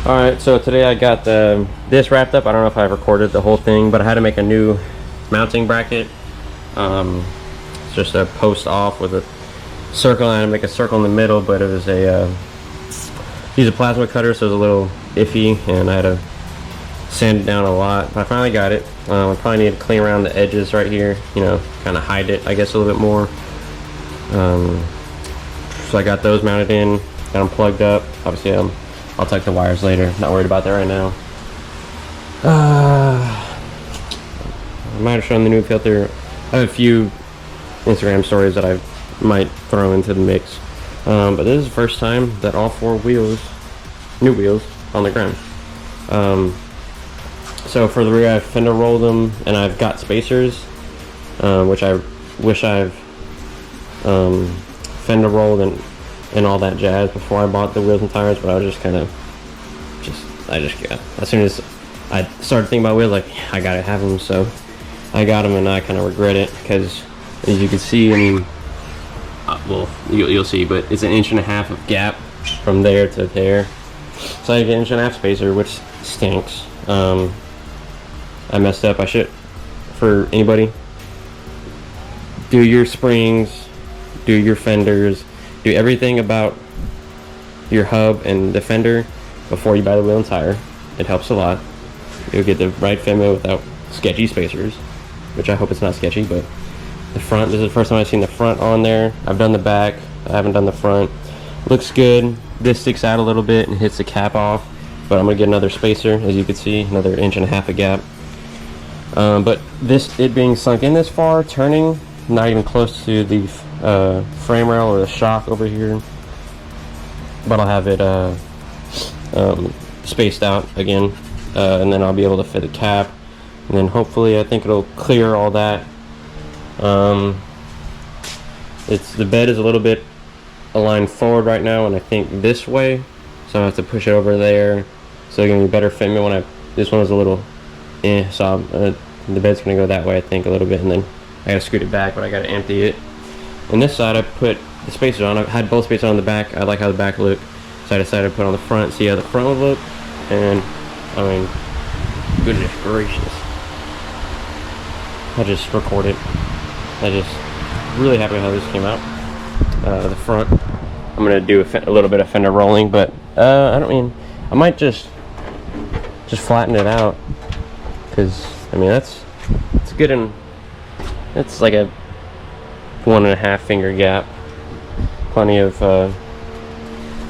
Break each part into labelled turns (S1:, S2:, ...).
S1: Alright, so today I got this wrapped up. I don't know if I recorded the whole thing, but I had to make a new mounting bracket. It's just a post off with a circle, and I had to make a circle in the middle, but it was a use a plasma cutter, so it was a little iffy, and I had to sand it down a lot, but I finally got it. I probably need to clean around the edges right here, you know, kind of hide it, I guess, a little bit more. So I got those mounted in, got them plugged up. Obviously, I'll take the wires later. Not worried about that right now. I might have shown the new filter. I have a few Instagram stories that I might throw into the mix. But this is the first time that all four wheels, new wheels, on the ground. So for the rear, I've fender rolled them, and I've got spacers, which I wish I've fender rolled and all that jazz before I bought the wheels and tires, but I was just kind of yeah. As soon as I started thinking about wheels, like, I gotta have them, so I got them, and I kind of regret it, because as you can see, I mean, well, you'll see, but it's 1.5 inches of gap from there to there, so I get 1.5 inch spacer, which stinks. I messed up. I should, for anybody, do your springs, do your fenders, do everything about your hub and the fender before you buy the wheel and tire. It helps a lot. You'll get the right fender without sketchy spacers, which I hope it's not sketchy. But the front, this is the first time I've seen the front on there. I've done the back, I haven't done the front. Looks good. This sticks out a little bit and hits the cap off, but I'm gonna get another spacer, as you can see, another 1.5 inches of gap. But it being sunk in this far, turning not even close to the frame rail or the shock over here, but I'll have it spaced out again, and then I'll be able to fit the cap, and then hopefully I think it'll clear all that. The bed is a little bit aligned forward right now, and I think this way, so I have to push it over there, so it's gonna be better fit me when this one was a little so the bed's gonna go that way, I think, a little bit, and then I gotta scoot it back, but I gotta empty it. And this side, I put the spacers on. I've had both spacers on the back. I like how the back look, so I decided to put on the front, see how the front would look. And I mean, goodness gracious, I just recorded. I just really happy with how this came out. The front, I'm gonna do a little bit of fender rolling, but I might just flatten it out, because I mean it's good, and it's like a 1.5 finger gap, plenty of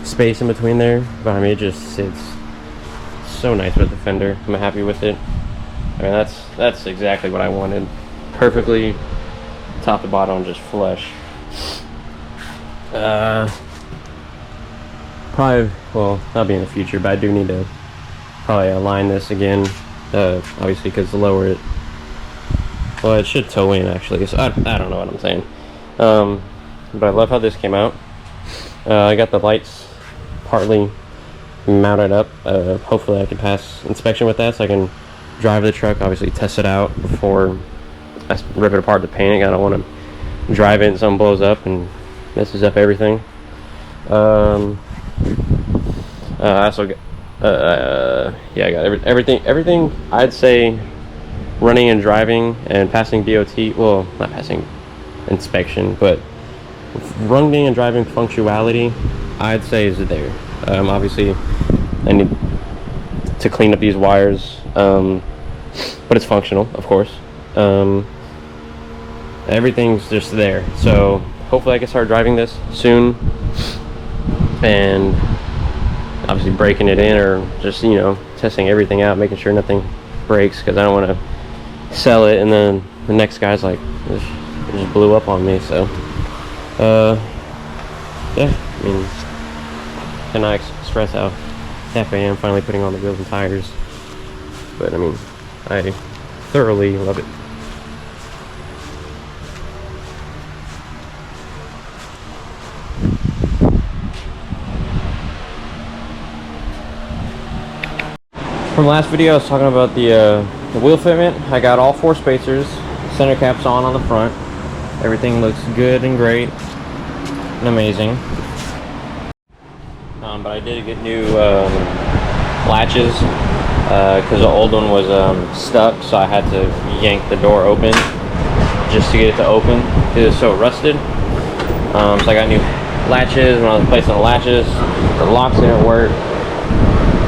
S1: space in between there, but I mean it just sits so nice with the fender. I'm happy with it. I mean that's exactly what I wanted, perfectly top to bottom, just flush. Probably, well, that'll be in the future, but I do need to probably align this again, obviously, because the lower it, well, it should toe in actually, so I don't know what I'm saying. But I love how this came out. I got the lights partly mounted up. Hopefully I can pass inspection with that, so I can drive the truck, obviously test it out before I rip it apart to paint it. I don't want to drive it and something blows up and messes up everything. I also got yeah, I got everything I'd say running and driving and passing DOT, well, not passing inspection, but running and driving functionality, I'd say is there. Obviously I need to clean up these wires, but it's functional, of course. Everything's just there, so hopefully I can start driving this soon, and obviously breaking it in, or just, you know, testing everything out, making sure nothing breaks, because I don't want to sell it and then the next guy's like, it just blew up on me. So yeah, I mean, cannot express how happy I am finally putting on the wheels and tires, but I mean, I thoroughly love it. From the last video, I was talking about the wheel fitment. I got all 4 spacers, center caps on the front. Everything looks good and great and amazing. But I did get new latches because the old one was stuck, so I had to yank the door open just to get it to open because it was so rusted. So I got new latches. When I was placing the latches, the locks didn't work.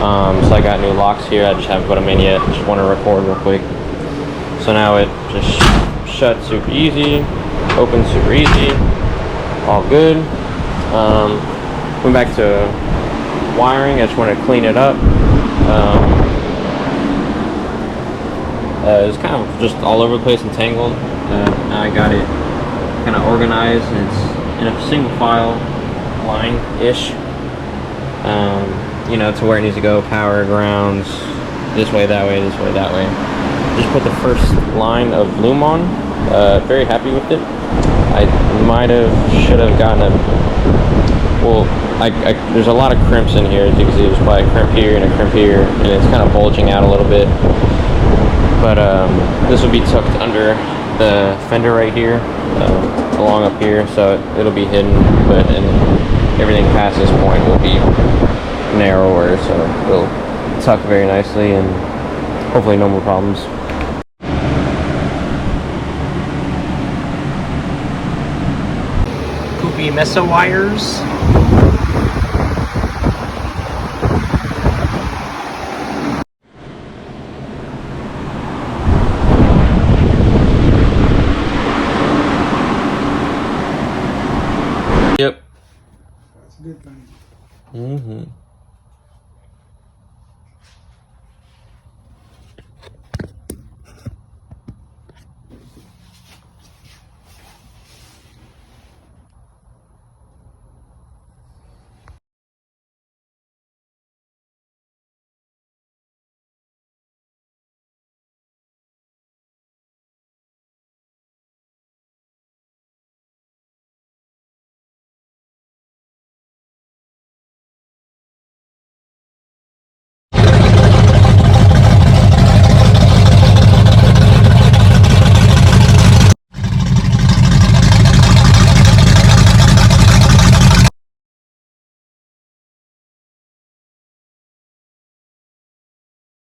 S1: So I got new locks here. I just haven't put them in yet. Just want to record real quick. So now it just shuts super easy, opens super easy, all good. Went back to wiring. I just want to clean it up. It was kind of just all over the place and tangled. Now I got it kind of organized, and it's in a single file line-ish. You know, to where it needs to go, power, grounds, this way, that way, this way, that way. Just put the first line of loom on. Very happy with it. I should have gotten a, well, there's a lot of crimps in here, as you can see. There's probably a crimp here and a crimp here, and it's kind of bulging out a little bit. But this will be tucked under the fender right here, along up here, so it'll be hidden, but everything past this point will be narrower, so it'll tuck very nicely and hopefully no more problems.
S2: Poopy meso wires.
S1: Yep.
S3: That's a good thing.
S1: Mm-hmm.